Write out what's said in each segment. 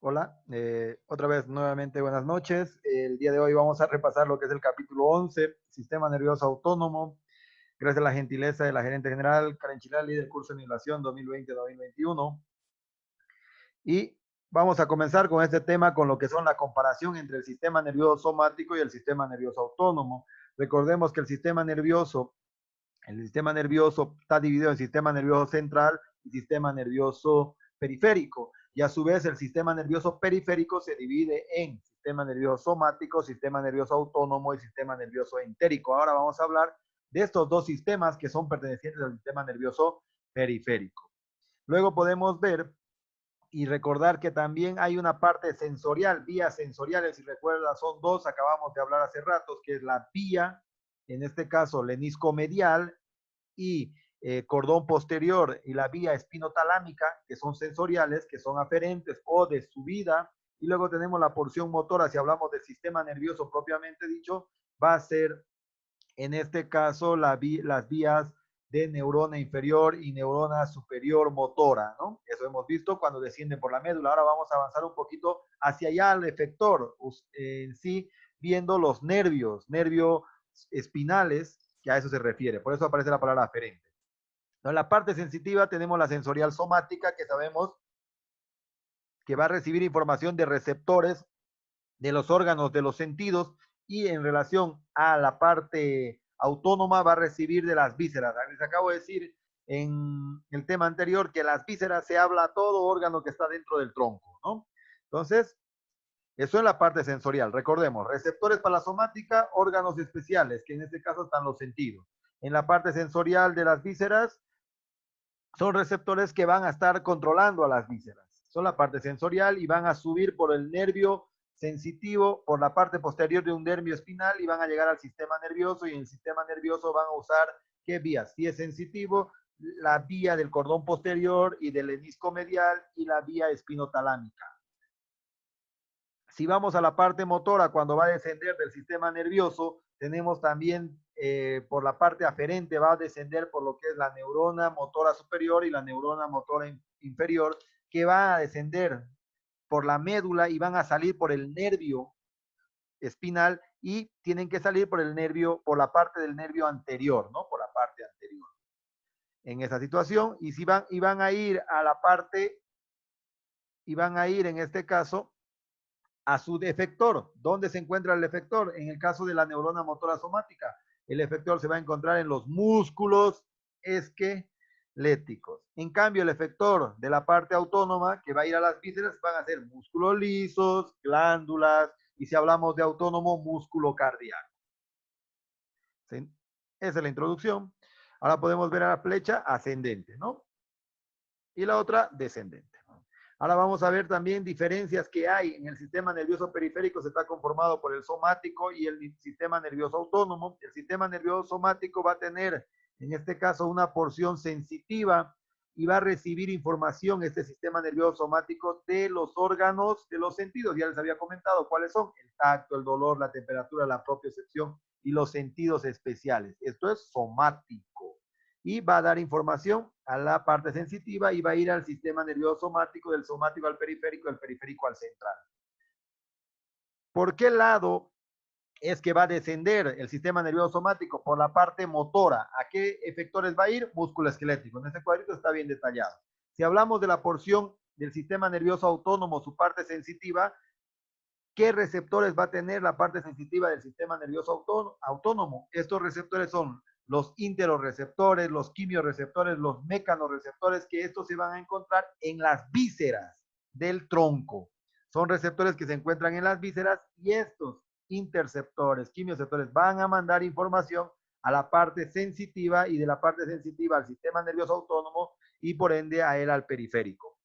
Hola, otra vez nuevamente buenas noches. El día de hoy vamos a repasar lo que es el capítulo 11, Sistema Nervioso Autónomo, gracias a la gentileza de la gerente general Karen Chilali del curso de Nivelación 2020-2021. Y vamos a comenzar con este tema, con lo que son la comparación entre el sistema nervioso somático y el sistema nervioso autónomo. Recordemos que el sistema nervioso está dividido en sistema nervioso central y sistema nervioso periférico. Y a su vez el sistema nervioso periférico se divide en sistema nervioso somático, sistema nervioso autónomo y sistema nervioso entérico. Ahora vamos a hablar de estos dos sistemas que son pertenecientes al sistema nervioso periférico. Luego podemos ver y recordar que también hay una parte sensorial, vías sensoriales, si recuerdas, son dos, acabamos de hablar hace ratos, que es la vía, en este caso lenisco medial, y cordón posterior y la vía espinotalámica, que son sensoriales, que son aferentes o de subida, y luego tenemos la porción motora, si hablamos del sistema nervioso propiamente dicho, va a ser en este caso las vías de neurona inferior y neurona superior motora, ¿no? Eso hemos visto cuando descienden por la médula. Ahora vamos a avanzar un poquito hacia allá al efector, en sí, viendo los nervios espinales, que a eso se refiere. Por eso aparece la palabra aferente. ¿No? En la parte sensitiva tenemos la sensorial somática, que sabemos que va a recibir información de receptores de los órganos de los sentidos, y en relación a la parte autónoma va a recibir de las vísceras. Les acabo de decir en el tema anterior que las vísceras se habla a todo órgano que está dentro del tronco, ¿no? Entonces, eso es la parte sensorial. Recordemos, receptores para la somática, órganos especiales, que en este caso están los sentidos. En la parte sensorial de las vísceras, son receptores que van a estar controlando a las vísceras. Son la parte sensorial y van a subir por el nervio sensitivo, por la parte posterior de un nervio espinal, y van a llegar al sistema nervioso, y en el sistema nervioso van a usar ¿qué vías? Si es sensitivo, la vía del cordón posterior y del hemisco medial y la vía espinotalámica. Si vamos a la parte motora, cuando va a descender del sistema nervioso, tenemos también por la parte aferente, va a descender por lo que es la neurona motora superior y la neurona motora inferior, que va a descender por la médula y van a salir por el nervio espinal, y tienen que salir por el nervio, por la parte del nervio anterior, ¿no? Por la parte anterior. En esa situación, y si van a ir a la parte, y van a ir en este caso a su efector. ¿Dónde se encuentra el efector? En el caso de la neurona motora somática, el efector se va a encontrar en los músculos esqueléticos. En cambio, el efector de la parte autónoma, que va a ir a las vísceras, van a ser músculos lisos, glándulas, y si hablamos de autónomo, músculo cardíaco. ¿Sí? Esa es la introducción. Ahora podemos ver a la flecha ascendente, ¿no? Y la otra descendente. Ahora vamos a ver también diferencias que hay en el sistema nervioso periférico. Se está conformado por el somático y el sistema nervioso autónomo. El sistema nervioso somático va a tener, en este caso, una porción sensitiva, y va a recibir información este sistema nervioso somático de los órganos de los sentidos. Ya les había comentado cuáles son: el tacto, el dolor, la temperatura, la propiocepción y los sentidos especiales. Esto es somático, y va a dar información a la parte sensitiva y va a ir al sistema nervioso somático, del somático al periférico, del periférico al central. ¿Por qué lado es que va a descender el sistema nervioso somático? Por la parte motora. ¿A qué efectores va a ir? Músculo esquelético. En este cuadrito está bien detallado. Si hablamos de la porción del sistema nervioso autónomo, su parte sensitiva, ¿qué receptores va a tener la parte sensitiva del sistema nervioso autónomo? Estos receptores son los interoreceptores, los quimioreceptores, los mecanorreceptores, que estos se van a encontrar en las vísceras del tronco. Son receptores que se encuentran en las vísceras, y estos interceptores, quimioreceptores, van a mandar información a la parte sensitiva, y de la parte sensitiva al sistema nervioso autónomo, y por ende a él al periférico.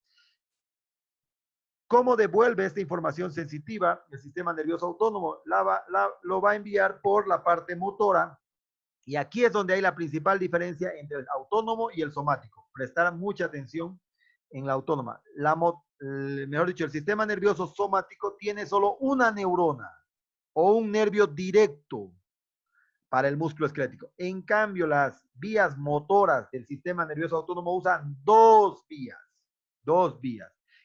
¿Cómo devuelve esta información sensitiva el sistema nervioso autónomo? Lo va a enviar por la parte motora, y aquí es donde hay la principal diferencia entre el autónomo y el somático. Prestar mucha atención en la autónoma. Mejor dicho, el sistema nervioso somático tiene solo una neurona o un nervio directo para el músculo esquelético. En cambio, las vías motoras del sistema nervioso autónomo usan dos vías.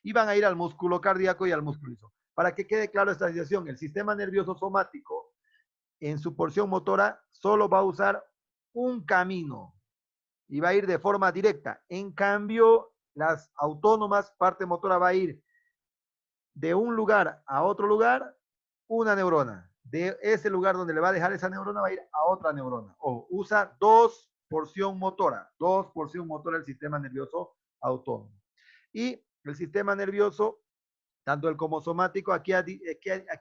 y van a ir al músculo cardíaco y al músculo liso. Para que quede claro esta situación, el sistema nervioso somático en su porción motora solo va a usar un camino y va a ir de forma directa. En cambio, las autónomas, parte motora va a ir de un lugar a otro lugar, una neurona. De ese lugar donde le va a dejar esa neurona va a ir a otra neurona. O usa dos porción motora el sistema nervioso autónomo. Y el sistema nervioso, tanto el como somático, aquí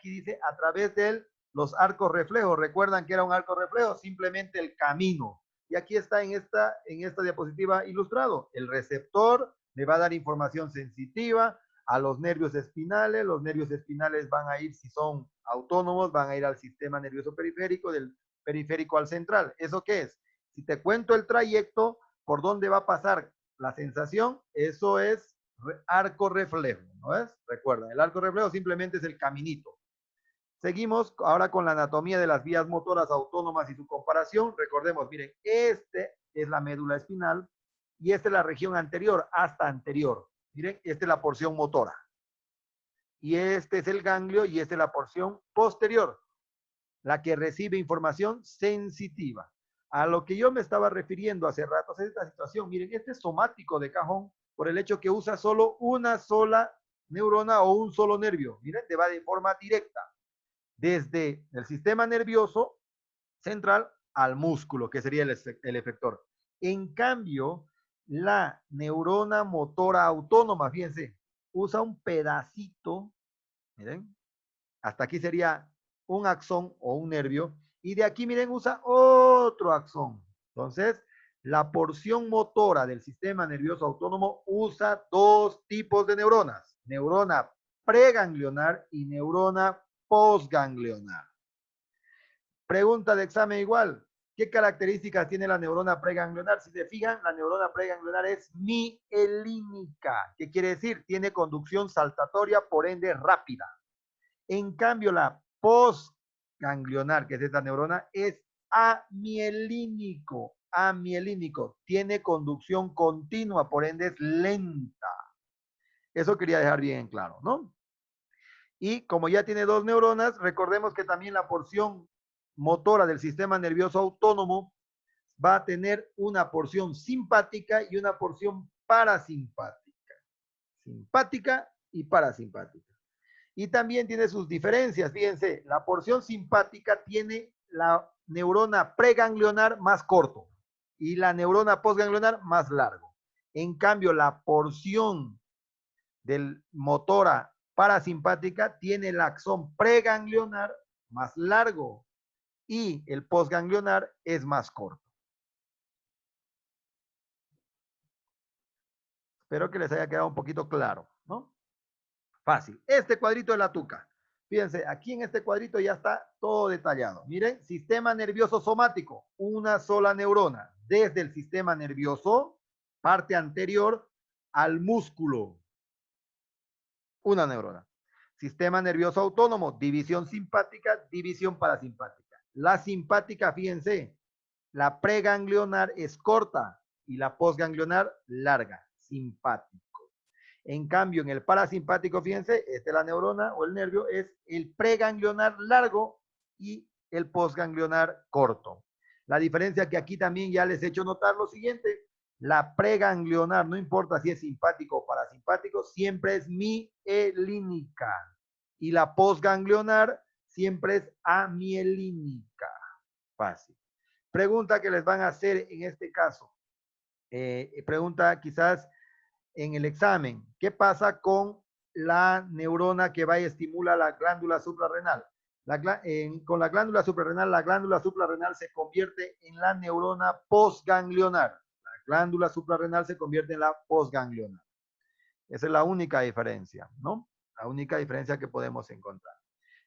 dice a través de los arcos reflejos. ¿Recuerdan que era un arco reflejo? Simplemente el camino. Y aquí está en esta diapositiva ilustrado. El receptor le va a dar información sensitiva a los nervios espinales. Los nervios espinales van a ir, si son autónomos, van a ir al sistema nervioso periférico, del periférico al central. ¿Eso qué es? Si te cuento el trayecto, por dónde va a pasar la sensación, eso es arco reflejo, ¿no es? Recuerda, el arco reflejo simplemente es el caminito. Seguimos ahora con la anatomía de las vías motoras autónomas y su comparación. Recordemos, miren, este es la médula espinal y esta es la región anterior, hasta anterior. Miren, esta es la porción motora. Y este es el ganglio y esta es la porción posterior, la que recibe información sensitiva. A lo que yo me estaba refiriendo hace rato es esta situación. Miren, este es somático de cajón por el hecho que usa solo una sola neurona o un solo nervio. Miren, te va de forma directa desde el sistema nervioso central al músculo, que sería el efector. En cambio, la neurona motora autónoma, fíjense, usa un pedacito, miren, hasta aquí sería un axón o un nervio, y de aquí, miren, usa otro axón. Entonces, la porción motora del sistema nervioso autónomo usa dos tipos de neuronas, neurona preganglionar y neurona postganglionar. Pregunta de examen igual. ¿Qué características tiene la neurona preganglionar? Si se fijan, la neurona preganglionar es mielínica. ¿Qué quiere decir? Tiene conducción saltatoria, por ende rápida. En cambio, la postganglionar, que es esta neurona, es amielínico. Amielínico. Tiene conducción continua, por ende es lenta. Eso quería dejar bien claro, ¿no? Y como ya tiene dos neuronas, recordemos que también la porción motora del sistema nervioso autónomo va a tener una porción simpática y una porción parasimpática. Simpática y parasimpática. Y también tiene sus diferencias. Fíjense, la porción simpática tiene la neurona preganglionar más corto y la neurona postganglionar más largo. En cambio, la porción del motora parasimpática tiene el axón preganglionar más largo y el postganglionar es más corto. Espero que les haya quedado un poquito claro, ¿no? Fácil. Este cuadrito de la tuca. Fíjense, aquí en este cuadrito ya está todo detallado. Miren, sistema nervioso somático, una sola neurona, desde el sistema nervioso, parte anterior, al músculo, una neurona. Sistema nervioso autónomo, división simpática, división parasimpática. La simpática, fíjense, la preganglionar es corta y la postganglionar larga, simpático. En cambio, en el parasimpático, fíjense, esta es la neurona o el nervio, es el preganglionar largo y el postganglionar corto. La diferencia que aquí también ya les he hecho notar lo siguiente, la preganglionar, no importa si es simpático o parasimpático, siempre es mielínica. Y la postganglionar siempre es amielínica. Fácil. Pregunta que les van a hacer en este caso. Pregunta quizás en el examen. ¿Qué pasa con la neurona que va y estimula la glándula suprarrenal? Con la glándula suprarrenal se convierte en la neurona postganglionar. La glándula suprarrenal se convierte en la postganglionar. Esa es la única diferencia, ¿no? La única diferencia que podemos encontrar.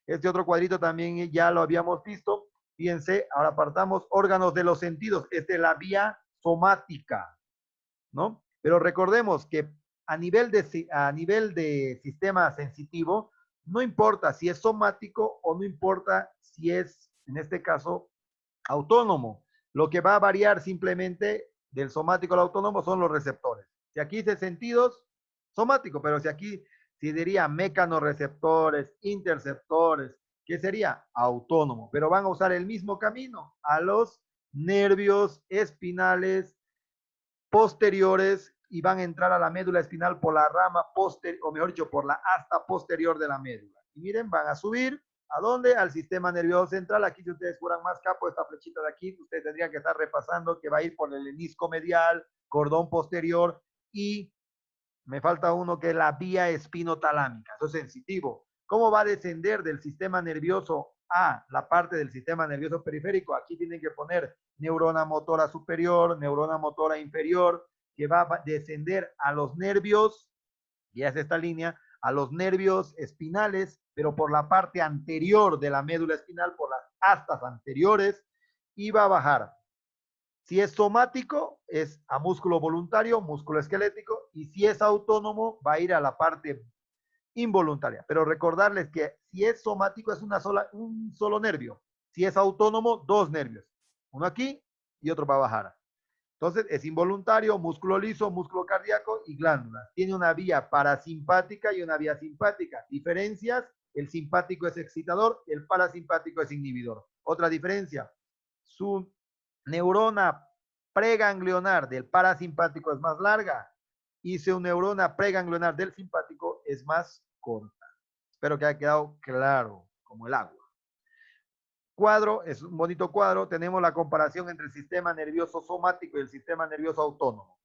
Este otro cuadrito también ya lo habíamos visto. Fíjense, ahora apartamos órganos de los sentidos. Esta es la vía somática, ¿no? Pero recordemos que a nivel de sistema sensitivo, no importa si es somático o no importa si es, en este caso, autónomo. Lo que va a variar simplemente del somático al autónomo son los receptores. Si aquí dice sentidos, somático, pero si aquí si diría mecanorreceptores, interceptores, ¿qué sería? Autónomo, pero van a usar el mismo camino a los nervios espinales posteriores y van a entrar a la médula espinal por la rama posterior, o mejor dicho, por la asta posterior de la médula. Y miren, van a subir, ¿a dónde? Al sistema nervioso central. Aquí, si ustedes fueran más capo, esta flechita de aquí, ustedes tendrían que estar repasando que va a ir por el menisco medial, cordón posterior y me falta uno que es la vía espinotalámica. Eso es sensitivo. ¿Cómo va a descender del sistema nervioso a la parte del sistema nervioso periférico? Aquí tienen que poner neurona motora superior, neurona motora inferior, que va a descender a los nervios, y es esta línea, a los nervios espinales, pero por la parte anterior de la médula espinal, por las astas anteriores, y va a bajar. Si es somático, es a músculo voluntario, músculo esquelético, y si es autónomo, va a ir a la parte involuntaria. Pero recordarles que si es somático, es un solo nervio. Si es autónomo, dos nervios. Uno aquí y otro va a bajar. Entonces, es involuntario, músculo liso, músculo cardíaco y glándulas. Tiene una vía parasimpática y una vía simpática. Diferencias, el simpático es excitador, el parasimpático es inhibidor. Otra diferencia, su neurona preganglionar del parasimpático es más larga y su neurona preganglionar del simpático es más corta. Espero que haya quedado claro, como el agua. Cuadro, es un bonito cuadro, tenemos la comparación entre el sistema nervioso somático y el sistema nervioso autónomo.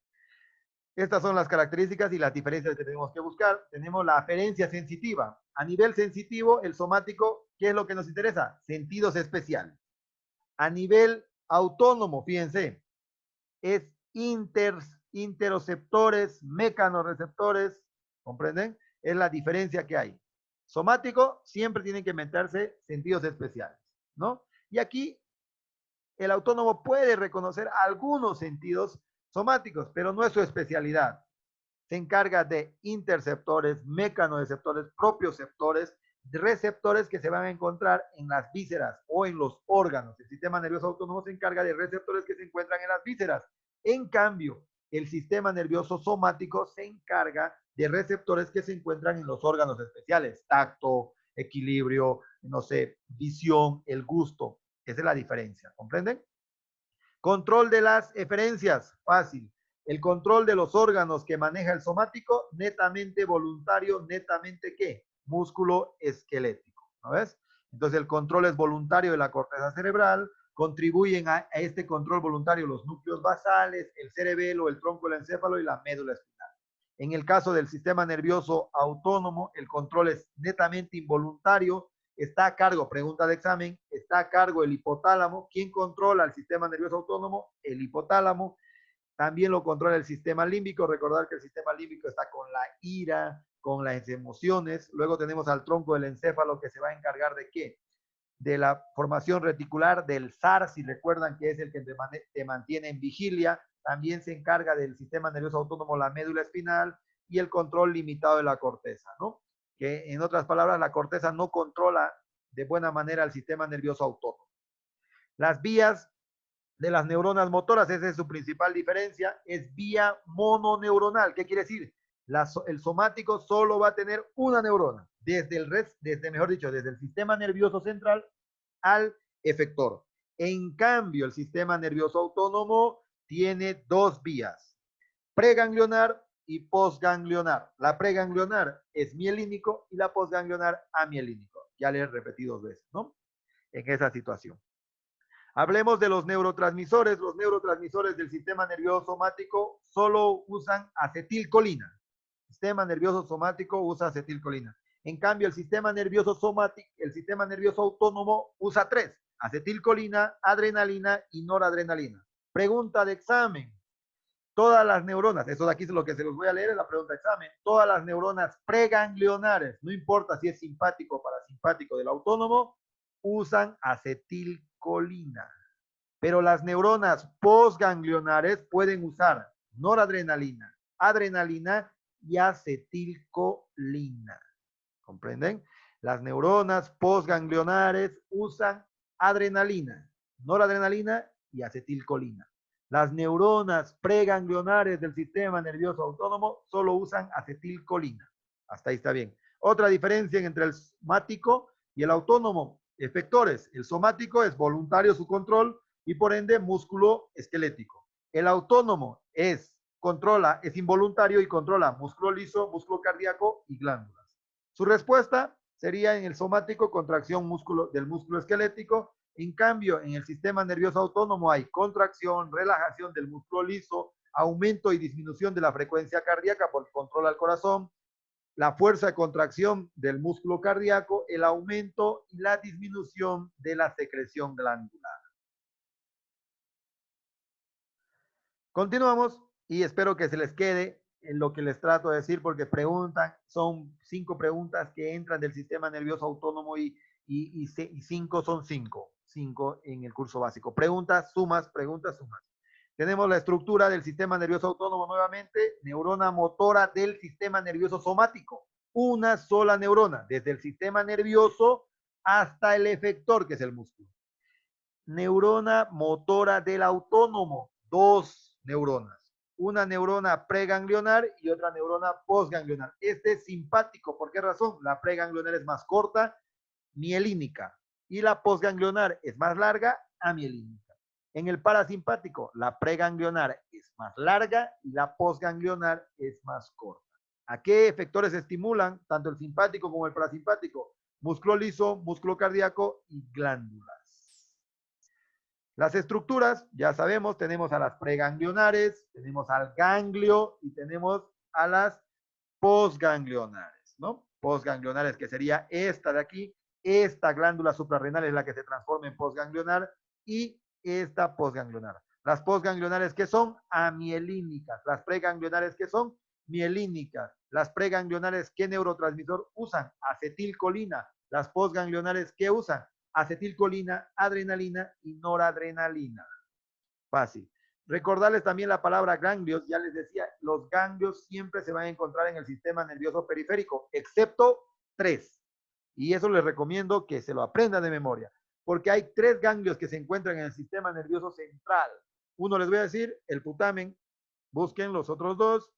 Estas son las características y las diferencias que tenemos que buscar. Tenemos la aferencia sensitiva. A nivel sensitivo, el somático, ¿qué es lo que nos interesa? Sentidos especiales. A nivel autónomo, fíjense, es interoceptores, mecanorreceptores, ¿comprenden? Es la diferencia que hay. Somático, siempre tienen que meterse sentidos especiales, ¿no? Y aquí el autónomo puede reconocer algunos sentidos somáticos, pero no es su especialidad. Se encarga de interceptores, mecanoreceptores, propioceptores, receptores que se van a encontrar en las vísceras o en los órganos. El sistema nervioso autónomo se encarga de receptores que se encuentran en las vísceras. En cambio, el sistema nervioso somático se encarga de receptores que se encuentran en los órganos especiales, tacto, equilibrio, no sé, visión, el gusto. Esa es la diferencia, ¿comprenden? Control de las eferencias, fácil. El control de los órganos que maneja el somático, netamente voluntario, netamente ¿qué? Músculo esquelético, ¿no ves? Entonces el control es voluntario de la corteza cerebral, contribuyen a este control voluntario los núcleos basales, el cerebelo, el tronco del encéfalo y la médula espinal. En el caso del sistema nervioso autónomo, el control es netamente involuntario, está a cargo, pregunta de examen, está a cargo el hipotálamo. ¿Quién controla el sistema nervioso autónomo? El hipotálamo. También lo controla el sistema límbico. Recordar que el sistema límbico está con la ira, con las emociones. Luego tenemos al tronco del encéfalo que se va a encargar de qué? De la formación reticular, del SAR, si recuerdan que es el que te mantiene en vigilia. También se encarga del sistema nervioso autónomo la médula espinal y el control limitado de la corteza, ¿no? Que en otras palabras, la corteza no controla de buena manera el sistema nervioso autónomo. Las vías de las neuronas motoras, esa es su principal diferencia, es vía mononeuronal. ¿Qué quiere decir? El somático solo va a tener una neurona, mejor dicho, desde el sistema nervioso central al efector. En cambio, el sistema nervioso autónomo tiene dos vías, preganglionar y postganglionar. La preganglionar es mielínico y la postganglionar amielínico. Ya les repetí dos veces, ¿no? En esa situación. Hablemos de los neurotransmisores. Los neurotransmisores del sistema nervioso somático solo usan acetilcolina. El sistema nervioso somático usa acetilcolina. En cambio, el sistema nervioso somático, el sistema nervioso autónomo usa tres: acetilcolina, adrenalina y noradrenalina. Pregunta de examen. Todas las neuronas, eso de aquí es lo que se los voy a leer, es la pregunta de examen. Todas las neuronas preganglionares, no importa si es simpático o parasimpático del autónomo, usan acetilcolina. Pero las neuronas postganglionares pueden usar noradrenalina, adrenalina y acetilcolina. ¿Comprenden? Las neuronas postganglionares usan adrenalina, noradrenalina y acetilcolina. Las neuronas preganglionares del sistema nervioso autónomo solo usan acetilcolina. Hasta ahí está bien. Otra diferencia entre el somático y el autónomo. Efectores. El somático es voluntario su control y por ende músculo esquelético. El autónomo es involuntario y controla músculo liso, músculo cardíaco y glándulas. Su respuesta sería en el somático contracción del músculo esquelético. En cambio, en el sistema nervioso autónomo hay contracción, relajación del músculo liso, aumento y disminución de la frecuencia cardíaca porque controla el corazón, la fuerza de contracción del músculo cardíaco, el aumento y la disminución de la secreción glandular. Continuamos y espero que se les quede en lo que les trato de decir porque preguntan, son 5 preguntas que entran del sistema nervioso autónomo y 5 son 5 en el curso básico. Preguntas, sumas. Tenemos la estructura del sistema nervioso autónomo nuevamente, neurona motora del sistema nervioso somático. Una sola neurona, desde el sistema nervioso hasta el efector, que es el músculo. Neurona motora del autónomo, 2 neuronas. Una neurona preganglionar y otra neurona postganglionar. Este es simpático. ¿Por qué razón? La preganglionar es más corta, mielínica. Y la postganglionar es más larga, amielínica. En el parasimpático, la preganglionar es más larga y la postganglionar es más corta. ¿A qué efectores estimulan tanto el simpático como el parasimpático? Músculo liso, músculo cardíaco y glándulas. Las estructuras, ya sabemos, tenemos a las preganglionares, tenemos al ganglio y tenemos a las postganglionares, ¿no? Postganglionares, que sería esta de aquí, esta glándula suprarrenal es la que se transforma en postganglionar y esta postganglionar. Las postganglionares, ¿qué son? Amielínicas. Las preganglionares, ¿qué son? Mielínicas. Las preganglionares, ¿qué neurotransmisor usan? Acetilcolina. Las postganglionares, ¿qué usan? Acetilcolina, adrenalina y noradrenalina. Fácil. Recordarles también la palabra ganglios, ya les decía, los ganglios siempre se van a encontrar en el sistema nervioso periférico, excepto 3. Y eso les recomiendo que se lo aprendan de memoria, porque hay 3 ganglios que se encuentran en el sistema nervioso central. Uno les voy a decir, el putamen, busquen los otros 2.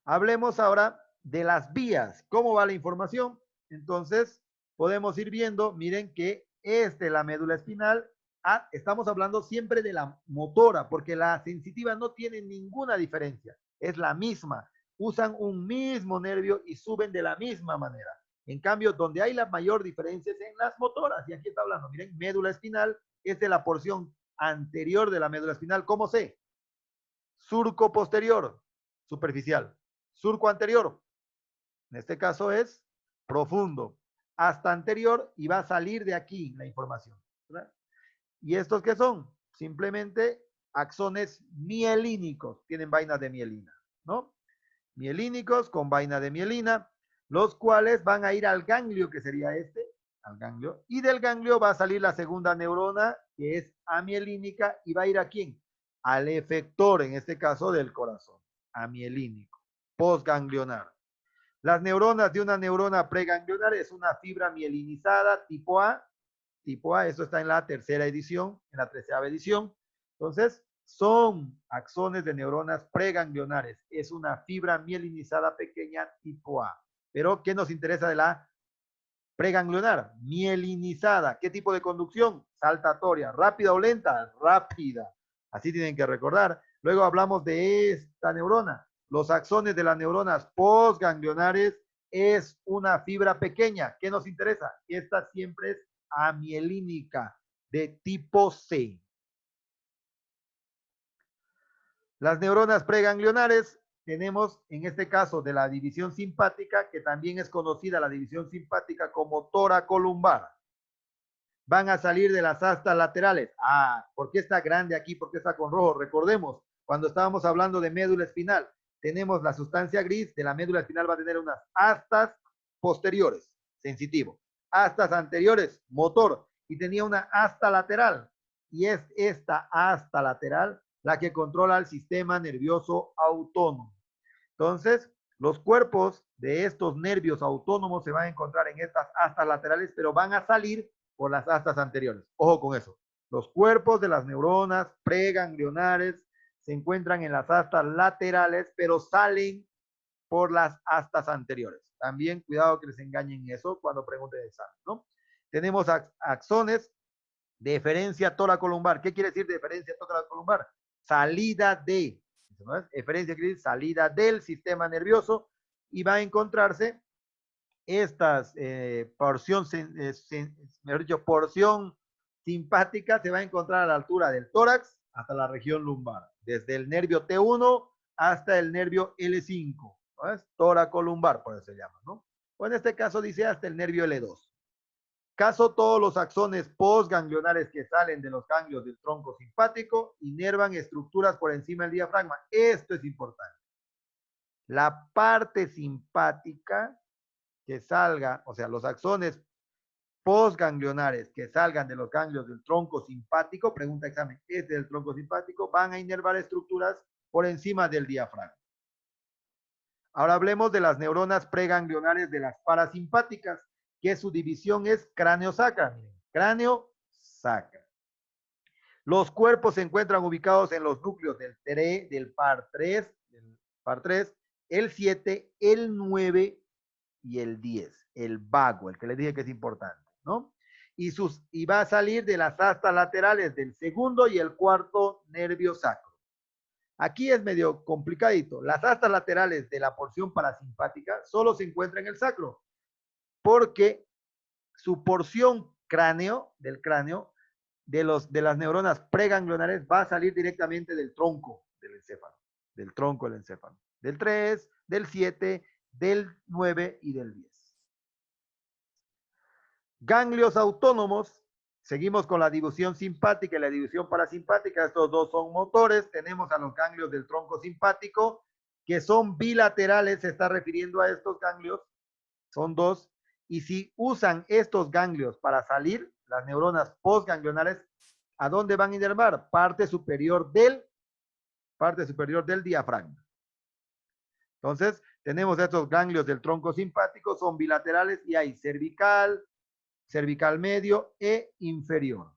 Hablemos ahora de las vías, cómo va la información. Entonces, podemos ir viendo, miren que la médula espinal, estamos hablando siempre de la motora, porque la sensitiva no tiene ninguna diferencia, es la misma, usan un mismo nervio y suben de la misma manera. En cambio, donde hay la mayor diferencia es en las motoras, y aquí está hablando, miren, médula espinal es de la porción anterior de la médula espinal, ¿cómo sé? Surco posterior, superficial. Surco anterior, en este caso es profundo, hasta anterior y va a salir de aquí la información, ¿verdad? ¿Y estos qué son? Simplemente axones mielínicos, tienen vainas de mielina, ¿no? Mielínicos con vaina de mielina, los cuales van a ir al ganglio, que sería al ganglio, y del ganglio va a salir la segunda neurona, que es amielínica, y va a ir a quién? Al efector, en este caso del corazón, amielínico, postganglionar. Las neuronas de una neurona preganglionar es una fibra mielinizada tipo A. Tipo A, esto está en la tercera edición, en la 13ª edición. Entonces, son axones de neuronas preganglionares. Es una fibra mielinizada pequeña tipo A. Pero, ¿qué nos interesa de la preganglionar? Mielinizada. ¿Qué tipo de conducción? Saltatoria. ¿Rápida o lenta? Rápida. Así tienen que recordar. Luego hablamos de esta neurona. Los axones de las neuronas postganglionares es una fibra pequeña. ¿Qué nos interesa? Esta siempre es amielínica de tipo C. Las neuronas preganglionares tenemos en este caso de la división simpática, que también es conocida la división simpática como toracolumbar. Van a salir de las astas laterales. ¿Por qué está grande aquí? ¿Por qué está con rojo? Recordemos, cuando estábamos hablando de médula espinal, tenemos la sustancia gris de la médula espinal, va a tener unas astas posteriores, sensitivo, astas anteriores, motor, y tenía una asta lateral, y es esta asta lateral la que controla el sistema nervioso autónomo. Entonces, los cuerpos de estos nervios autónomos se van a encontrar en estas astas laterales, pero van a salir por las astas anteriores. Ojo con eso. Los cuerpos de las neuronas preganglionares se encuentran en las astas laterales, pero salen por las astas anteriores. También cuidado que les engañen eso cuando pregunten el examen, ¿no? Tenemos axones, deferencia toracolumbar. ¿Qué quiere decir deferencia toracolumbar? Salida de, ¿no es? Deferencia quiere decir salida del sistema nervioso y va a encontrarse estas porción simpática se va a encontrar a la altura del tórax hasta la región lumbar, desde el nervio T1 hasta el nervio L5, ¿no es? Toracolumbar, por eso se llama, ¿no? O en este caso dice hasta el nervio L2. Caso todos los axones postganglionares que salen de los ganglios del tronco simpático inervan estructuras por encima del diafragma. Esto es importante. La parte simpática que salga, o sea, los axones postganglionares que salgan de los ganglios del tronco simpático, pregunta examen, es del tronco simpático, van a inervar estructuras por encima del diafragma. Ahora hablemos de las neuronas preganglionares de las parasimpáticas, que su división es cráneo-sacra. Cráneo-sacra. Los cuerpos se encuentran ubicados en los núcleos del par 3, el 7, el 9 y el 10, el vago, el que les dije que es importante, ¿no? Y va a salir de las astas laterales del segundo y el cuarto nervio sacro. Aquí es medio complicadito. Las astas laterales de la porción parasimpática solo se encuentran en el sacro, porque su porción del cráneo, de las neuronas preganglionares va a salir directamente del tronco del encéfalo, del 3, del 7, del 9 y del 10. Ganglios autónomos, seguimos con la división simpática y la división parasimpática, estos dos son motores, tenemos a los ganglios del tronco simpático, que son bilaterales, se está refiriendo a estos ganglios, son dos, y si usan estos ganglios para salir, las neuronas postganglionares, ¿a dónde van a inervar? Parte superior del diafragma. Entonces, tenemos estos ganglios del tronco simpático, son bilaterales y hay cervical medio e inferior.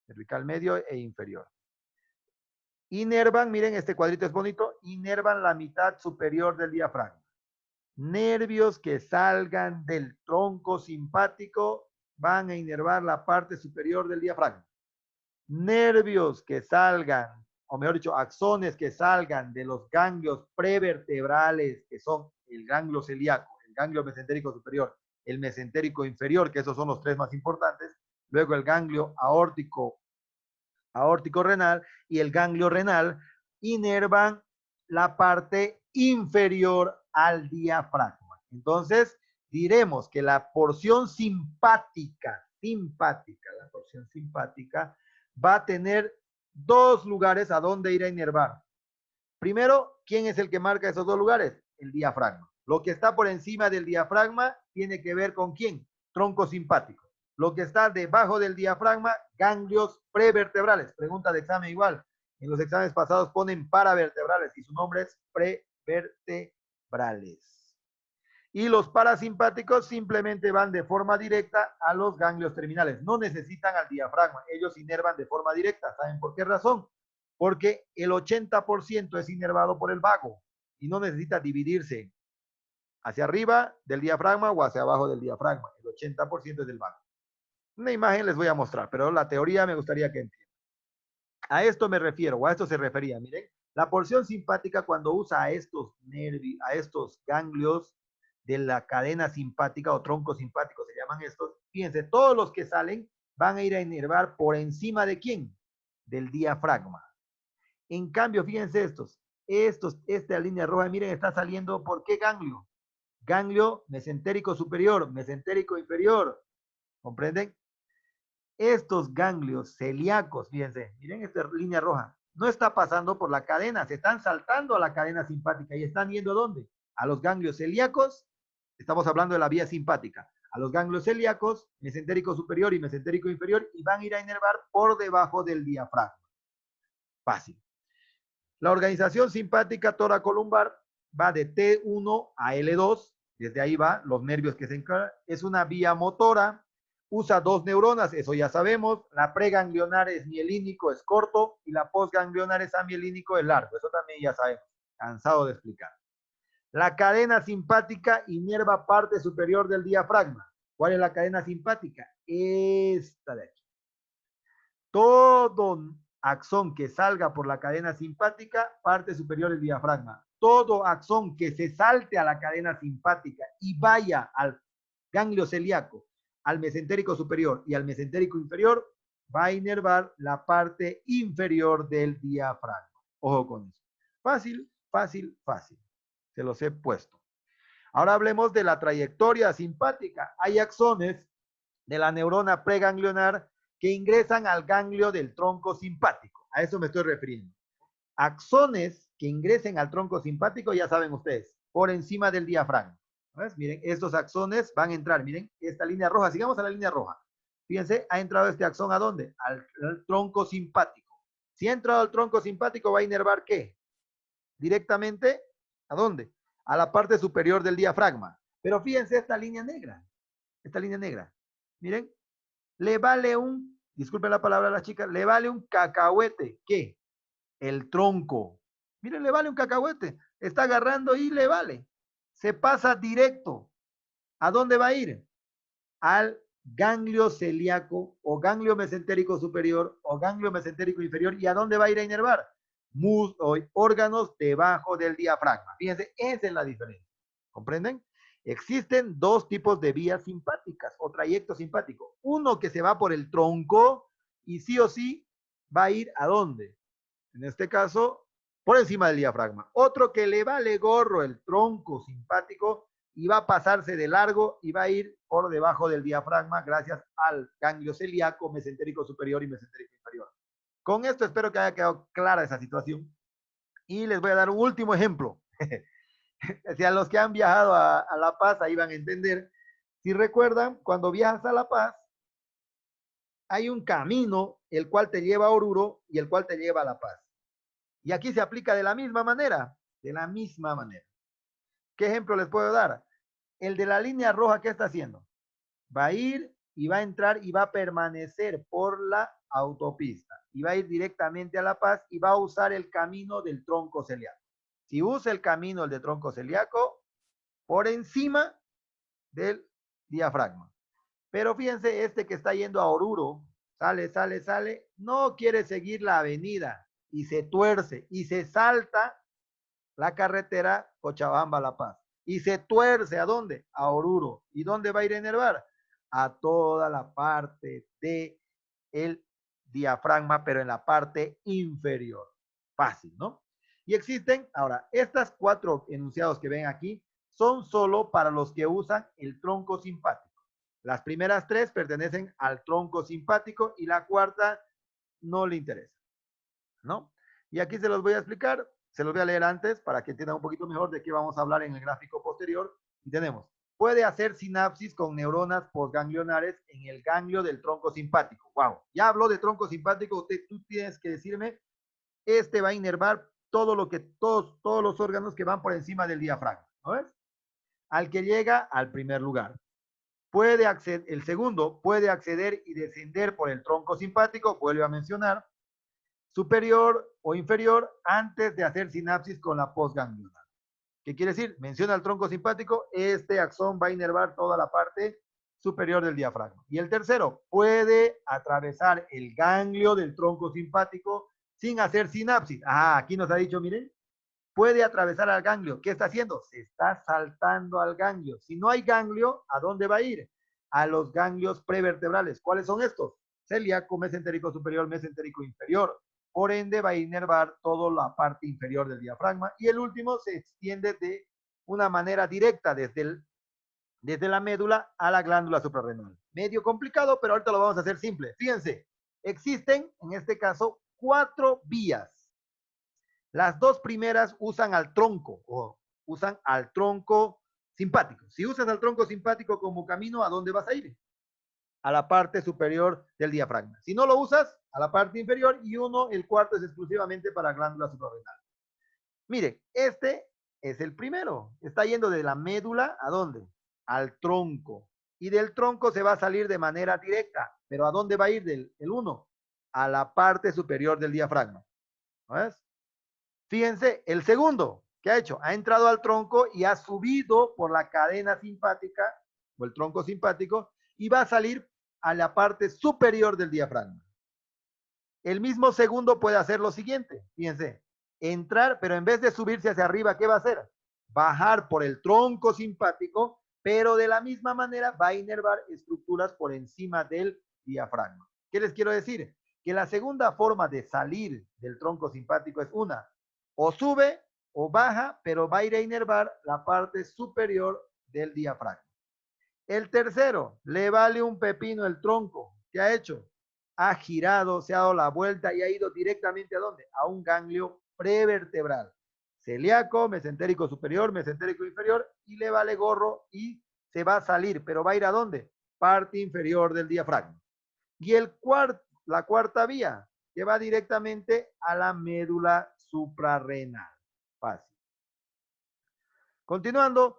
Cervical medio e inferior. Inervan, miren, este cuadrito es bonito, inervan la mitad superior del diafragma. Nervios que salgan del tronco simpático van a inervar la parte superior del diafragma. Nervios que salgan, o mejor dicho, axones que salgan de los ganglios prevertebrales, que son el ganglio celíaco, el ganglio mesentérico superior, el mesentérico inferior, que esos son los tres más importantes, luego el ganglio aórtico renal y el ganglio renal, inervan la parte inferior al diafragma. Entonces, diremos que la porción simpática, la porción simpática va a tener dos lugares a donde ir a inervar. Primero, ¿quién es el que marca esos dos lugares? El diafragma. Lo que está por encima del diafragma tiene que ver con ¿quién? Tronco simpático. Lo que está debajo del diafragma, ganglios prevertebrales. Pregunta de examen igual. En los exámenes pasados ponen paravertebrales y su nombre es prevertebrales. Y los parasimpáticos simplemente van de forma directa a los ganglios terminales. No necesitan al diafragma. Ellos inervan de forma directa. ¿Saben por qué razón? Porque el 80% es inervado por el vago y no necesita dividirse hacia arriba del diafragma o hacia abajo del diafragma. El 80% es del vago. Una imagen les voy a mostrar, pero la teoría me gustaría que entiendan. A esto me refiero, o a esto se refería. Miren, la porción simpática cuando usa a estos nervios, a estos ganglios de la cadena simpática o tronco simpático, se llaman estos. Fíjense, todos los que salen van a ir a inervar por encima de ¿quién? Del diafragma. En cambio, fíjense esta línea roja, miren, está saliendo ¿por qué ganglio? Ganglio mesentérico superior, mesentérico inferior. ¿Comprenden? Estos ganglios celíacos, fíjense, miren esta línea roja, no está pasando por la cadena, se están saltando a la cadena simpática y están yendo ¿a dónde? A los ganglios celíacos, estamos hablando de la vía simpática, a los ganglios celíacos, mesentérico superior y mesentérico inferior, y van a ir a inervar por debajo del diafragma. Fácil. La organización simpática toracolumbar va de T1 a L2, desde ahí va los nervios que se encargan, es una vía motora, usa dos neuronas, eso ya sabemos. La preganglionar es mielínico, es corto, y la postganglionar es amielínico, es largo. Eso también ya sabemos. Cansado de explicar. La cadena simpática inerva parte superior del diafragma. ¿Cuál es la cadena simpática? Esta de aquí. Todo axón que salga por la cadena simpática, parte superior del diafragma. Todo axón que se salte a la cadena simpática y vaya al ganglio celíaco, al mesentérico superior y al mesentérico inferior, va a inervar la parte inferior del diafragma. Ojo con eso. Fácil, fácil, fácil. Se los he puesto. Ahora hablemos de la trayectoria simpática. Hay axones de la neurona preganglionar que ingresan al ganglio del tronco simpático. A eso me estoy refiriendo. Axones que ingresen al tronco simpático, ya saben ustedes, por encima del diafragma. ¿Ves? Miren, estos axones van a entrar. Miren, esta línea roja. Sigamos a la línea roja. Fíjense, ha entrado este axón ¿a dónde? Al tronco simpático. Si ha entrado al tronco simpático, va a inervar ¿qué? Directamente, ¿a dónde? A la parte superior del diafragma. Pero fíjense esta línea negra. Esta línea negra. Miren, le vale disculpen la palabra a las chicas, le vale un cacahuete. ¿Qué? El tronco. Miren, le vale un cacahuete. Está agarrando y le vale. Se pasa directo. ¿A dónde va a ir? Al ganglio celíaco o ganglio mesentérico superior o ganglio mesentérico inferior. ¿Y a dónde va a ir a inervar? Órganos debajo del diafragma. Fíjense, esa es la diferencia. ¿Comprenden? Existen dos tipos de vías simpáticas o trayecto simpático. Uno que se va por el tronco y sí o sí va a ir ¿a dónde? En este caso, por encima del diafragma. Otro que le vale gorro el tronco simpático y va a pasarse de largo y va a ir por debajo del diafragma gracias al ganglio celíaco, mesentérico superior y mesentérico inferior. Con esto espero que haya quedado clara esa situación. Y les voy a dar un último ejemplo. Si a los que han viajado a La Paz, ahí van a entender. Si recuerdan, cuando viajas a La Paz, hay un camino el cual te lleva a Oruro y el cual te lleva a La Paz. Y aquí se aplica de la misma manera, de la misma manera. ¿Qué ejemplo les puedo dar? El de la línea roja, ¿qué está haciendo? Va a ir y va a entrar y va a permanecer por la autopista. Y va a ir directamente a La Paz y va a usar el camino del tronco celíaco. Si usa el camino del tronco celíaco, por encima del diafragma. Pero fíjense, este que está yendo a Oruro, sale, no quiere seguir la avenida y se tuerce y se salta la carretera Cochabamba-La Paz. Y se tuerce, ¿a dónde? A Oruro. ¿Y dónde va a ir a inervar? A toda la parte de el diafragma, pero en la parte inferior. Fácil, ¿no? Y existen, ahora, estas cuatro enunciados que ven aquí son solo para los que usan el tronco simpático. Las primeras tres pertenecen al tronco simpático y la cuarta no le interesa, ¿no? Y aquí se los voy a explicar, se los voy a leer antes para que entiendan un poquito mejor de qué vamos a hablar en el gráfico posterior. Y tenemos, puede hacer sinapsis con neuronas postganglionares en el ganglio del tronco simpático. Wow, ya habló de tronco simpático, tú tienes que decirme, este va a inervar todo lo que, todos los órganos que van por encima del diafragma, ¿no ves? Al que llega al primer lugar. Puede acceder, el segundo puede acceder y descender por el tronco simpático, vuelve a mencionar, superior o inferior antes de hacer sinapsis con la postganglionar. ¿Qué quiere decir? Menciona el tronco simpático, este axón va a inervar toda la parte superior del diafragma. Y el tercero, puede atravesar el ganglio del tronco simpático sin hacer sinapsis. Ah, aquí nos ha dicho, miren, puede atravesar al ganglio. ¿Qué está haciendo? Se está saltando al ganglio. Si no hay ganglio, ¿a dónde va a ir? A los ganglios prevertebrales. ¿Cuáles son estos? Celíaco, mesentérico superior, mesentérico inferior. Por ende, va a inervar toda la parte inferior del diafragma. Y el último se extiende de una manera directa desde la médula a la glándula suprarrenal. Medio complicado, pero ahorita lo vamos a hacer simple. Fíjense, existen, en este caso, 4 vías. Las dos primeras usan al tronco, o usan al tronco simpático. Si usas al tronco simpático como camino, ¿a dónde vas a ir? A la parte superior del diafragma. Si no lo usas, a la parte inferior, y el cuarto es exclusivamente para glándula suprarrenal. Mire, este es el primero. Está yendo de la médula, ¿a dónde? Al tronco. Y del tronco se va a salir de manera directa. ¿Pero a dónde va a ir el 1? A la parte superior del diafragma. ¿No ves? Fíjense, el segundo, ¿qué ha hecho? Ha entrado al tronco y ha subido por la cadena simpática o el tronco simpático y va a salir a la parte superior del diafragma. El mismo segundo puede hacer lo siguiente, fíjense, entrar, pero en vez de subirse hacia arriba, ¿qué va a hacer? Bajar por el tronco simpático, pero de la misma manera va a inervar estructuras por encima del diafragma. ¿Qué les quiero decir? Que la segunda forma de salir del tronco simpático es una, o sube o baja, pero va a ir a inervar la parte superior del diafragma. El tercero, le vale un pepino el tronco. ¿Qué ha hecho? Ha girado, se ha dado la vuelta y ha ido directamente ¿a dónde? A un ganglio prevertebral. Celíaco, mesentérico superior, mesentérico inferior, y le vale gorro y se va a salir, pero va a ir ¿a dónde? Parte inferior del diafragma. Y la cuarta vía, que va directamente a la médula suprarrenal. Fácil. Continuando,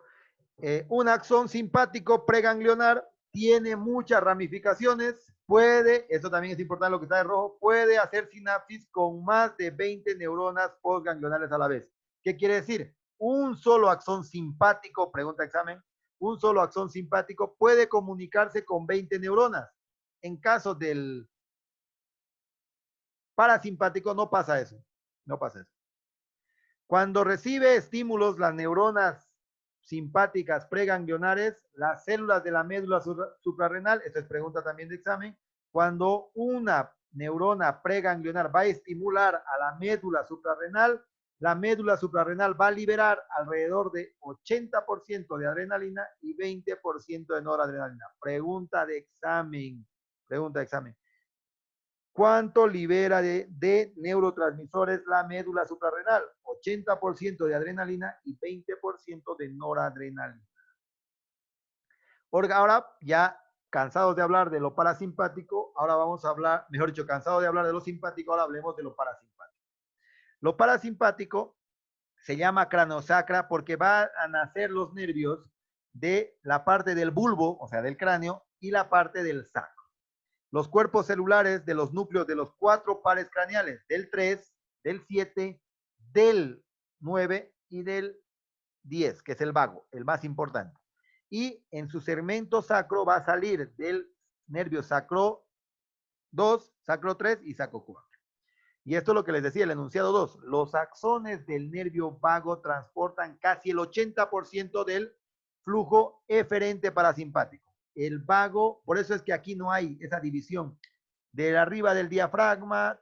un axón simpático preganglionar tiene muchas ramificaciones, puede, esto también es importante lo que está de rojo, puede hacer sinapsis con más de 20 neuronas postganglionales a la vez. ¿Qué quiere decir? Un solo axón simpático, pregunta examen, un solo axón simpático puede comunicarse con 20 neuronas. En caso del parasimpático no pasa eso, no pasa eso. Cuando recibe estímulos, las neuronas simpáticas preganglionares, las células de la médula suprarrenal, esto es pregunta también de examen, cuando una neurona preganglionar va a estimular a la médula suprarrenal va a liberar alrededor de 80% de adrenalina y 20% de noradrenalina. Pregunta de examen, pregunta de examen. ¿Cuánto libera de neurotransmisores la médula suprarrenal? 80% de adrenalina y 20% de noradrenalina. Ahora ya cansados de hablar de lo parasimpático, ahora vamos a hablar, mejor dicho, cansados de hablar de lo simpático, ahora hablemos de lo parasimpático. Lo parasimpático se llama craneosacra porque va a nacer los nervios de la parte del bulbo, o sea, del cráneo, y la parte del sacro. Los cuerpos celulares de los núcleos de los 4 pares craneales, del 3, del 7, del 9 y del 10, que es el vago, el más importante. Y en su segmento sacro va a salir del nervio sacro 2, sacro 3 y sacro 4. Y esto es lo que les decía, el enunciado 2. Los axones del nervio vago transportan casi el 80% del flujo eferente parasimpático. El vago, por eso es que aquí no hay esa división. De arriba del diafragma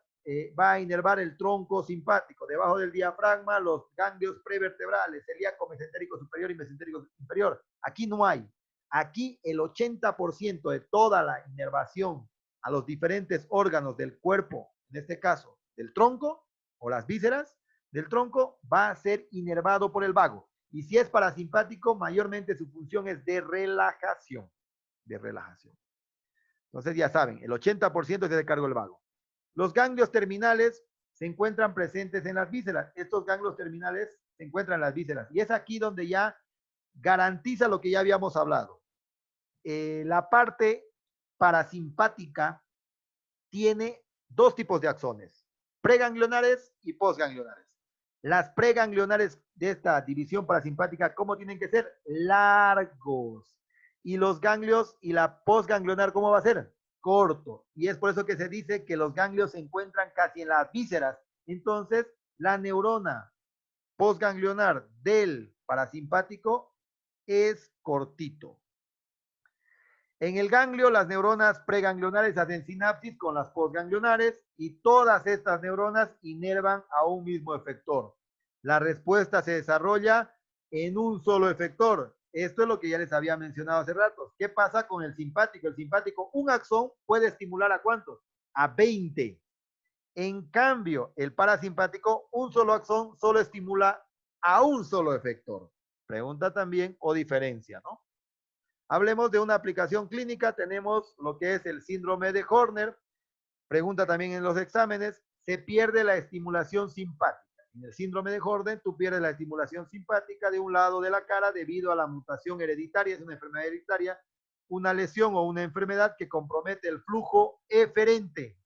va a inervar el tronco simpático. Debajo del diafragma, los ganglios prevertebrales, celíaco, mesentérico superior y mesentérico inferior. Aquí no hay. Aquí el 80% de toda la inervación a los diferentes órganos del cuerpo, en este caso, del tronco o las vísceras del tronco, va a ser inervado por el vago. Y si es parasimpático, mayormente su función es de relajación. De relajación. Entonces ya saben, el 80% es de cargo del vago. Los ganglios terminales se encuentran presentes en las vísceras. Estos ganglios terminales se encuentran en las vísceras. Y es aquí donde ya garantiza lo que ya habíamos hablado. La parte parasimpática tiene dos tipos de axones, preganglionares y postganglionares. Las preganglionares de esta división parasimpática, ¿cómo tienen que ser? Largos. Y los ganglios y la postganglionar, ¿cómo va a ser? Corto. Y es por eso que se dice que los ganglios se encuentran casi en las vísceras. Entonces, la neurona postganglionar del parasimpático es cortito. En el ganglio, las neuronas preganglionares hacen sinapsis con las postganglionares y todas estas neuronas inervan a un mismo efector. La respuesta se desarrolla en un solo efector. Esto es lo que ya les había mencionado hace rato. ¿Qué pasa con el simpático? El simpático, un axón puede estimular ¿a cuántos? A 20. En cambio, el parasimpático, un solo axón solo estimula a un solo efector. Pregunta también o diferencia, ¿no? Hablemos de una aplicación clínica. Tenemos lo que es el síndrome de Horner. Pregunta también en los exámenes. Se pierde la estimulación simpática. En el síndrome de Horner, tú pierdes la estimulación simpática de un lado de la cara debido a la mutación hereditaria. Es una enfermedad hereditaria una lesión o una enfermedad que compromete el flujo eferente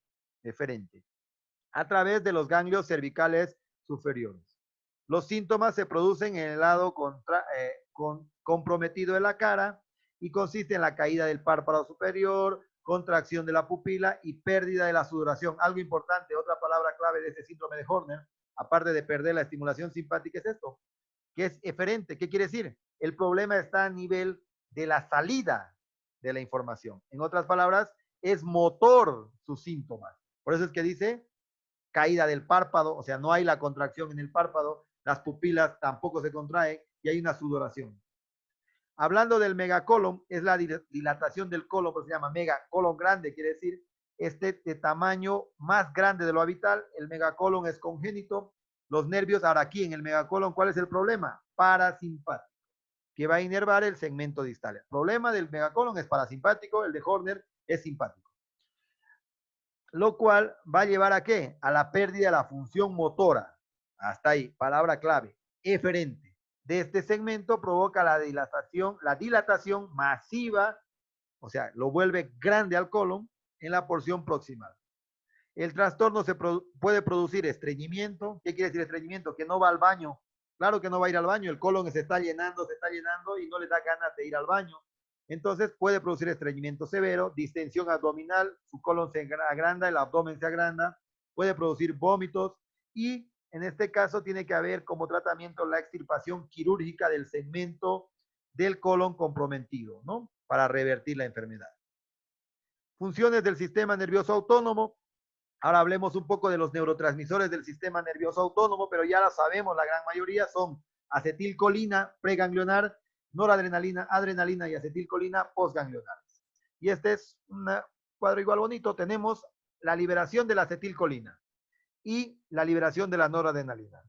a través de los ganglios cervicales superiores. Los síntomas se producen en el lado comprometido de la cara y consiste en la caída del párpado superior, contracción de la pupila y pérdida de la sudoración. Algo importante, otra palabra clave de este síndrome de Horner, aparte de perder la estimulación simpática, es esto, que es eferente. ¿Qué quiere decir? El problema está a nivel de la salida de la información. En otras palabras, es motor sus síntomas. Por eso es que dice caída del párpado, o sea, no hay la contracción en el párpado, las pupilas tampoco se contraen y hay una sudoración. Hablando del megacolon, es la dilatación del colon, pues se llama megacolon grande, quiere decir este de tamaño más grande de lo habitual. El megacolon es congénito. Los nervios, ahora aquí en el megacolon, ¿cuál es el problema? Parasimpático, que va a inervar el segmento distal. El problema del megacolon es parasimpático, el de Horner es simpático. Lo cual va a llevar a ¿qué? A la pérdida de la función motora. Hasta ahí, palabra clave, eferente. De este segmento provoca la dilatación masiva, o sea, lo vuelve grande al colon en la porción proximal. El trastorno puede producir estreñimiento. ¿Qué quiere decir estreñimiento? Que no va al baño. Claro que no va a ir al baño, el colon se está llenando y no le da ganas de ir al baño. Entonces puede producir estreñimiento severo, distensión abdominal, su colon se agranda, el abdomen se agranda, puede producir vómitos y en este caso tiene que haber como tratamiento la extirpación quirúrgica del segmento del colon comprometido, ¿no? Para revertir la enfermedad. Funciones del sistema nervioso autónomo. Ahora hablemos un poco de los neurotransmisores del sistema nervioso autónomo, pero ya lo sabemos, la gran mayoría son acetilcolina preganglionar, noradrenalina, adrenalina y acetilcolina postganglionar. Y este es un cuadro igual bonito. Tenemos la liberación de la acetilcolina y la liberación de la noradrenalina.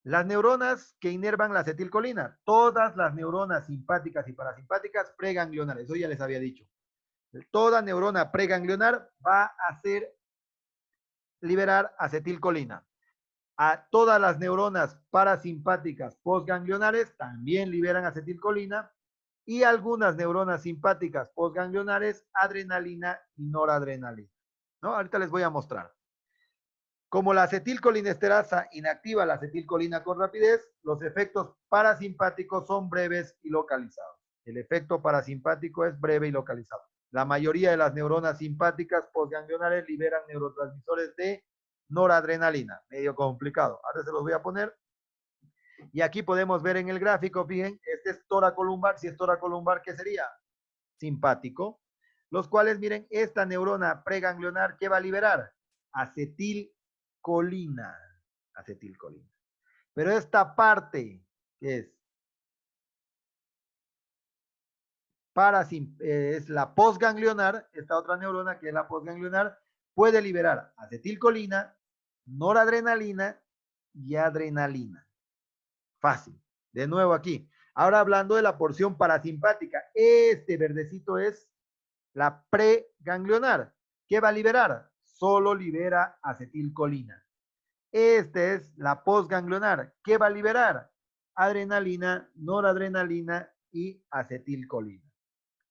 Las neuronas que inervan la acetilcolina, todas las neuronas simpáticas y parasimpáticas preganglionares, eso ya les había dicho. Toda neurona preganglionar va a hacer liberar acetilcolina. A todas las neuronas parasimpáticas postganglionares también liberan acetilcolina y algunas neuronas simpáticas postganglionares adrenalina y noradrenalina, ¿no? Ahorita les voy a mostrar. Como la acetilcolinesterasa inactiva la acetilcolina con rapidez, los efectos parasimpáticos son breves y localizados. El efecto parasimpático es breve y localizado. La mayoría de las neuronas simpáticas postganglionares liberan neurotransmisores de noradrenalina. Medio complicado. Ahora se los voy a poner. Y aquí podemos ver en el gráfico, fíjense, este es toracolumbar. Si es toracolumbar, ¿qué sería? Simpático. Los cuales, miren, esta neurona preganglionar, ¿qué va a liberar? Acetilcolina. Acetilcolina. Pero esta parte, que es es la postganglionar, esta otra neurona que es la postganglionar, puede liberar acetilcolina, noradrenalina y adrenalina. Fácil. De nuevo aquí. Ahora hablando de la porción parasimpática, este verdecito es la preganglionar. ¿Qué va a liberar? Solo libera acetilcolina. Esta es la postganglionar. ¿Qué va a liberar? Adrenalina, noradrenalina y acetilcolina.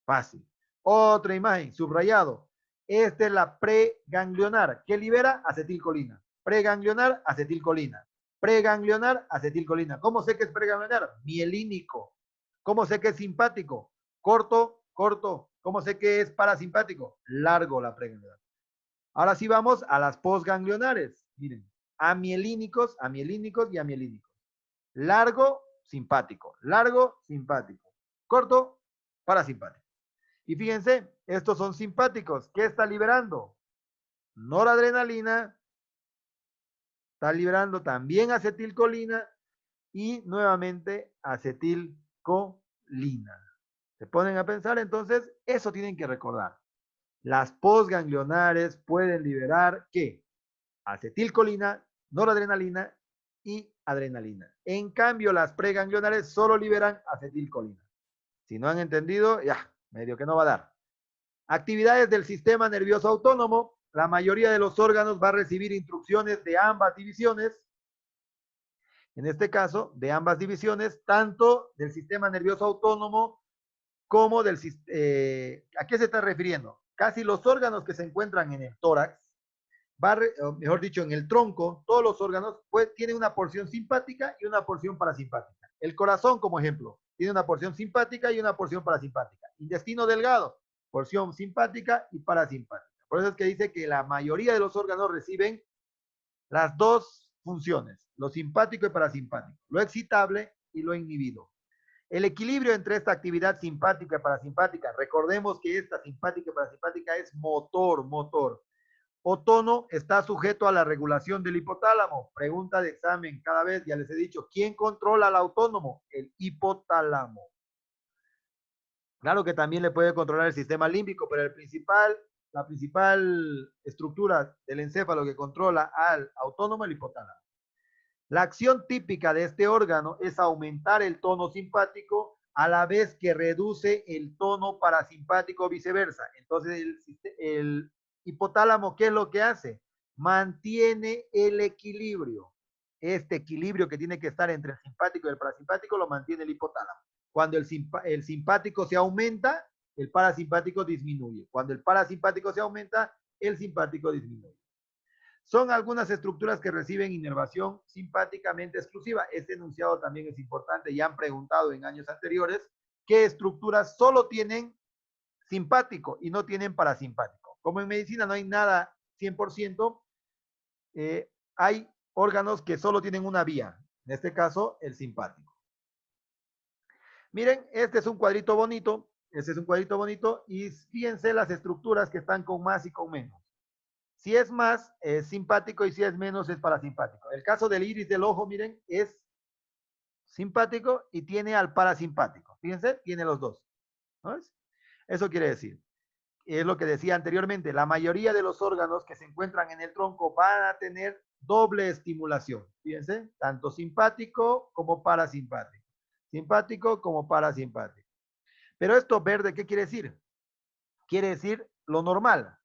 Fácil. Otra imagen, subrayado. Esta es la preganglionar. ¿Qué libera? Acetilcolina. Preganglionar, acetilcolina. Preganglionar, acetilcolina. ¿Cómo sé que es preganglionar? Mielínico. ¿Cómo sé que es simpático? Corto, corto. ¿Cómo sé que es parasimpático? Largo la preganglionar. Ahora sí vamos a las postganglionares. Miren, amielínicos y amielínicos. Largo, simpático. Largo, simpático. Corto, parasimpático. Y fíjense, estos son simpáticos. ¿Qué está liberando? Noradrenalina, está liberando también acetilcolina y nuevamente acetilcolina. Se ponen a pensar, entonces, eso tienen que recordar. Las postganglionares pueden liberar, ¿qué? Acetilcolina, noradrenalina y adrenalina. En cambio, las preganglionares solo liberan acetilcolina. Si no han entendido, ya, medio que no va a dar. Actividades del sistema nervioso autónomo. La mayoría de los órganos va a recibir instrucciones de ambas divisiones. En este caso, de ambas divisiones, tanto del sistema nervioso autónomo como del... ¿A qué se está refiriendo? Casi los órganos que se encuentran en el tórax, o mejor dicho, en el tronco, todos los órganos pues, tienen una porción simpática y una porción parasimpática. El corazón, como ejemplo, tiene una porción simpática y una porción parasimpática. Intestino delgado, porción simpática y parasimpática. Por eso es que dice que la mayoría de los órganos reciben las dos funciones, lo simpático y parasimpático, lo excitable y lo inhibido. El equilibrio entre esta actividad simpática y parasimpática, recordemos que esta simpática y parasimpática es motor. Otono está sujeto a la regulación del hipotálamo. Pregunta de examen cada vez, ya les he dicho, ¿quién controla al autónomo? El hipotálamo. Claro que también le puede controlar el sistema límbico, pero la principal estructura del encéfalo que controla al autónomo es el hipotálamo. La acción típica de este órgano es aumentar el tono simpático a la vez que reduce el tono parasimpático o viceversa. Entonces, el hipotálamo, ¿qué es lo que hace? Mantiene el equilibrio. Este equilibrio que tiene que estar entre el simpático y el parasimpático lo mantiene el hipotálamo. Cuando el simpático se aumenta, el parasimpático disminuye. Cuando el parasimpático se aumenta, el simpático disminuye. Son algunas estructuras que reciben inervación simpáticamente exclusiva. Este enunciado también es importante. Ya han preguntado en años anteriores qué estructuras solo tienen simpático y no tienen parasimpático. Como en medicina no hay nada 100%, hay órganos que solo tienen una vía. En este caso, el simpático. Miren, este es un cuadrito bonito. Este es un cuadrito bonito y fíjense las estructuras que están con más y con menos. Si es más, es simpático y si es menos, es parasimpático. El caso del iris del ojo, miren, es simpático y tiene al parasimpático. Fíjense, tiene los dos. ¿No es? Eso quiere decir, es lo que decía anteriormente, la mayoría de los órganos que se encuentran en el tronco van a tener doble estimulación. Fíjense, tanto simpático como parasimpático. Simpático como parasimpático. Pero esto verde, ¿qué quiere decir? Quiere decir lo normal,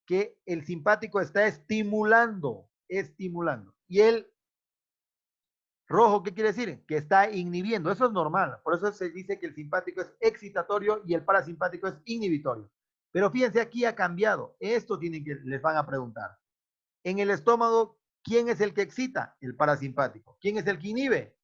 que el simpático está estimulando. Y el rojo, ¿qué quiere decir? Que está inhibiendo. Eso es normal. Por eso se dice que el simpático es excitatorio y el parasimpático es inhibitorio. Pero fíjense, aquí ha cambiado. Esto tienen que, les van a preguntar. En el estómago, ¿quién es el que excita? El parasimpático. ¿Quién es el que inhibe?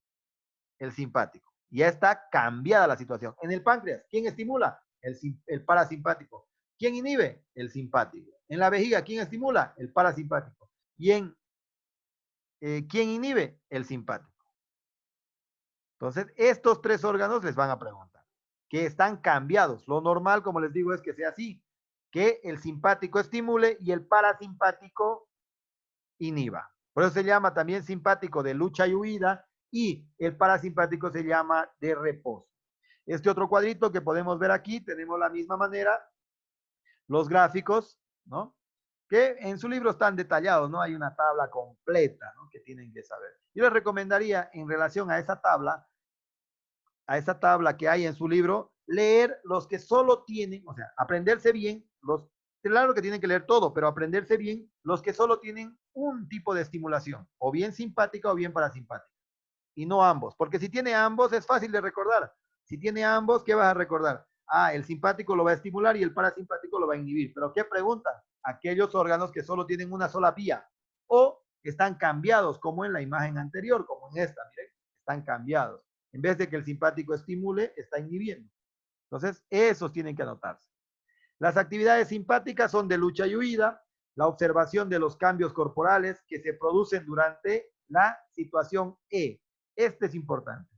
El simpático. Ya está cambiada la situación. En el páncreas, ¿quién estimula? El parasimpático. ¿Quién inhibe? El simpático. En la vejiga, ¿quién estimula? El parasimpático. Y en ¿quién inhibe? El simpático. Entonces, estos tres órganos les van a preguntar, que están cambiados. Lo normal, como les digo, es que sea así, que el simpático estimule y el parasimpático inhiba. Por eso se llama también simpático de lucha y huida y el parasimpático se llama de reposo. Este otro cuadrito que podemos ver aquí, tenemos la misma manera, los gráficos, ¿no? Que en su libro están detallados, ¿no? Hay una tabla completa, ¿no? Que tienen que saber. Yo les recomendaría en relación a esa tabla que hay en su libro, leer los que solo tienen, o sea, aprenderse bien, claro que tienen que leer todo, pero aprenderse bien los que solo tienen un tipo de estimulación, o bien simpática o bien parasimpática, y no ambos, porque si tiene ambos es fácil de recordar. Si tiene ambos, ¿qué vas a recordar? Ah, el simpático lo va a estimular y el parasimpático lo va a inhibir. Pero ¿qué pregunta? Aquellos órganos que solo tienen una sola vía o están cambiados, como en la imagen anterior, como en esta, miren, están cambiados. En vez de que el simpático estimule, está inhibiendo. Entonces, esos tienen que anotarse. Las actividades simpáticas son de lucha y huida, la observación de los cambios corporales que se producen durante la situación E. Este es importante.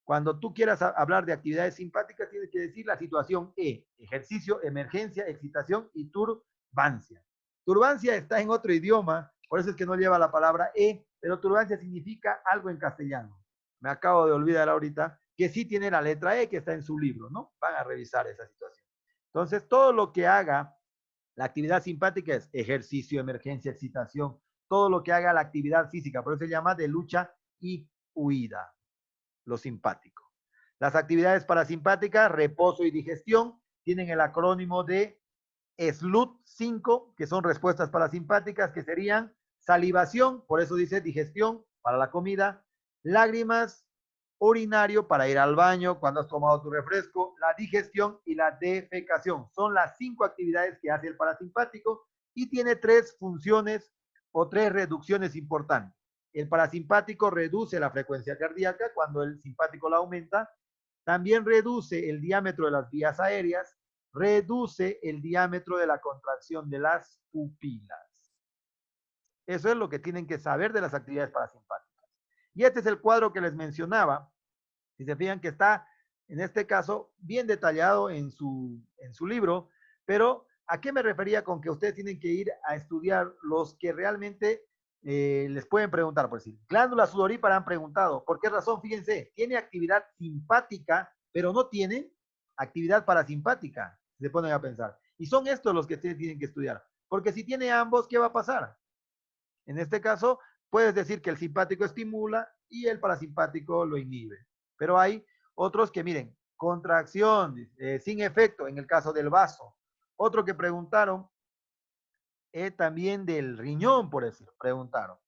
Cuando tú quieras hablar de actividades simpáticas, tienes que decir la situación E. Ejercicio, emergencia, excitación y turbancia. Turbancia está en otro idioma, por eso es que no lleva la palabra E, pero turbancia significa algo en castellano. Me acabo de olvidar ahorita que sí tiene la letra E que está en su libro, ¿no? Van a revisar esa situación. Entonces, todo lo que haga la actividad simpática es ejercicio, emergencia, excitación, todo lo que haga la actividad física, por eso se llama de lucha y huida, lo simpático. Las actividades parasimpáticas, reposo y digestión, tienen el acrónimo de SLUT 5, que son respuestas parasimpáticas, que serían salivación, por eso dice digestión para la comida, lágrimas, urinario para ir al baño cuando has tomado tu refresco, la digestión y la defecación. Son las 5 actividades que hace el parasimpático y tiene 3 funciones o 3 reducciones importantes. El parasimpático reduce la frecuencia cardíaca cuando el simpático la aumenta. También reduce el diámetro de las vías aéreas, reduce el diámetro de la contracción de las pupilas. Eso es lo que tienen que saber de las actividades parasimpáticas. Y este es el cuadro que les mencionaba. Si se fijan que está, en este caso, bien detallado en su libro, pero ¿a qué me refería con que ustedes tienen que ir a estudiar los que realmente les pueden preguntar? Por decir, glándula sudorípara han preguntado. ¿Por qué razón? Fíjense, tiene actividad simpática, pero no tiene actividad parasimpática. Se ponen a pensar. Y son estos los que ustedes tienen que estudiar. Porque si tiene ambos, ¿qué va a pasar? En este caso, puedes decir que el simpático estimula y el parasimpático lo inhibe. Pero hay otros que, miren, contracción sin efecto en el caso del vaso. Otro que preguntaron también del riñón, por eso preguntaron,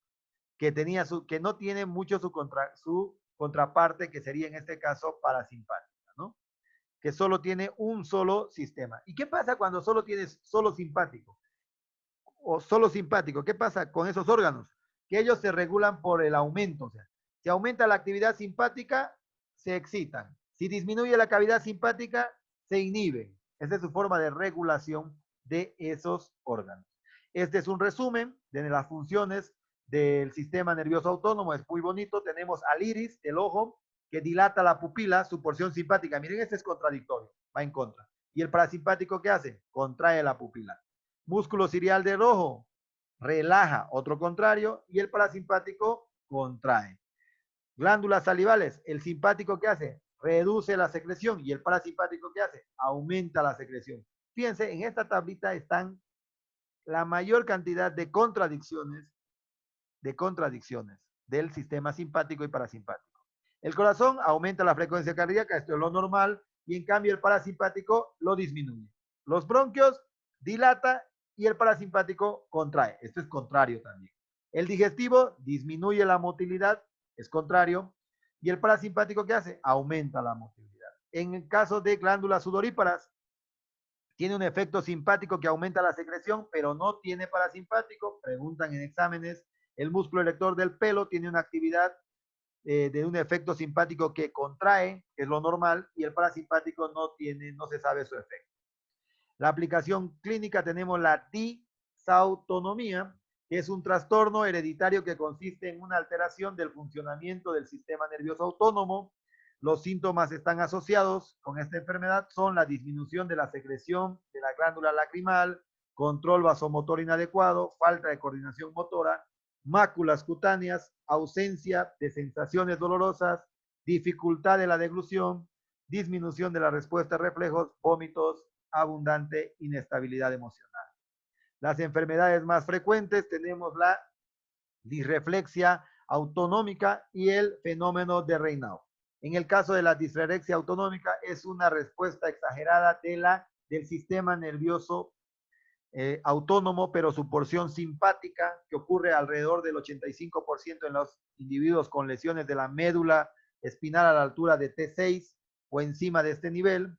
que no tiene mucho su contraparte, que sería en este caso parasimpática, ¿no? Que solo tiene un solo sistema. ¿Y qué pasa cuando solo tienes solo simpático? O solo simpático. ¿Qué pasa con esos órganos? Que ellos se regulan por el aumento. O sea, si aumenta la actividad simpática, se excitan. Si disminuye la cavidad simpática, se inhiben. Esa es su forma de regulación de esos órganos. Este es un resumen de las funciones del sistema nervioso autónomo. Es muy bonito. Tenemos al iris, el ojo, que dilata la pupila, su porción simpática. Miren, este es contradictorio, va en contra. ¿Y el parasimpático qué hace? Contrae la pupila. Músculo ciliar del ojo, relaja, otro contrario, y el parasimpático contrae. Glándulas salivales, el simpático ¿qué hace? Reduce la secreción y el parasimpático ¿qué hace? Aumenta la secreción. Fíjense, en esta tablita están la mayor cantidad de contradicciones del sistema simpático y parasimpático. El corazón aumenta la frecuencia cardíaca, esto es lo normal, y en cambio el parasimpático lo disminuye. Los bronquios dilata y el parasimpático contrae. Esto es contrario también. El digestivo disminuye la motilidad, es contrario. Y el parasimpático, ¿qué hace? Aumenta la motilidad. En el caso de glándulas sudoríparas, tiene un efecto simpático que aumenta la secreción, pero no tiene parasimpático. Preguntan en exámenes. El músculo erector del pelo tiene una actividad de un efecto simpático que contrae, que es lo normal, y el parasimpático no se sabe su efecto. La aplicación clínica tenemos la disautonomía, que es un trastorno hereditario que consiste en una alteración del funcionamiento del sistema nervioso autónomo. Los síntomas están asociados con esta enfermedad, son la disminución de la secreción de la glándula lacrimal, control vasomotor inadecuado, falta de coordinación motora, máculas cutáneas, ausencia de sensaciones dolorosas, dificultad de la deglución, disminución de la respuesta a reflejos, vómitos, abundante inestabilidad emocional. Las enfermedades más frecuentes tenemos la disreflexia autonómica y el fenómeno de Raynaud. En el caso de la disreflexia autonómica es una respuesta exagerada del sistema nervioso autónomo, pero su porción simpática, que ocurre alrededor del 85% en los individuos con lesiones de la médula espinal a la altura de T6 o encima de este nivel.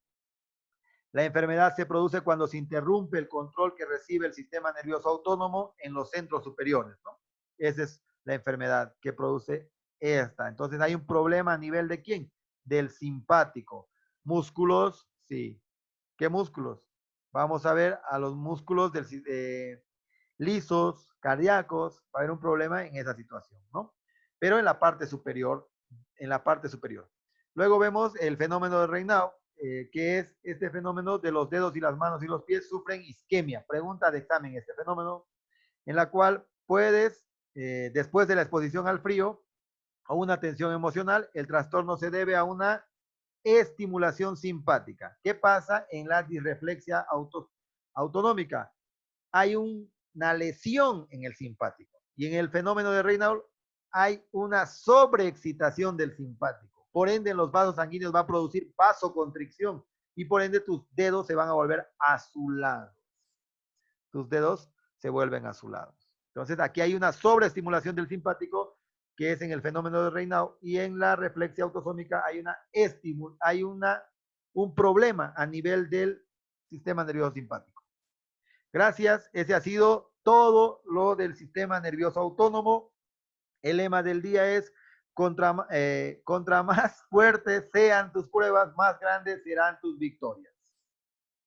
La enfermedad se produce cuando se interrumpe el control que recibe el sistema nervioso autónomo en los centros superiores, ¿no? Esa es la enfermedad que produce esta. Entonces hay un problema a nivel de ¿quién? Del simpático. Músculos, sí. ¿Qué músculos? Vamos a ver a los músculos lisos, cardíacos, va a haber un problema en esa situación, ¿no? Pero en la parte superior, en la parte superior. Luego vemos el fenómeno de Raynaud, que es este fenómeno de los dedos y las manos y los pies sufren isquemia. Pregunta de examen este fenómeno, en la cual puedes, después de la exposición al frío o una tensión emocional, el trastorno se debe a una estimulación simpática. ¿Qué pasa en la disreflexia autonómica? Hay una lesión en el simpático y en el fenómeno de Raynaud hay una sobreexcitación del simpático. Por ende, en los vasos sanguíneos va a producir vasoconstricción y por ende tus dedos se van a volver azulados. Tus dedos se vuelven azulados. Entonces, aquí hay una sobreestimulación del simpático que es en el fenómeno de Raynaud, y en la reflexia autosómica hay un problema a nivel del sistema nervioso simpático. Gracias, ese ha sido todo lo del sistema nervioso autónomo. El lema del día es: contra más fuertes sean tus pruebas, más grandes serán tus victorias.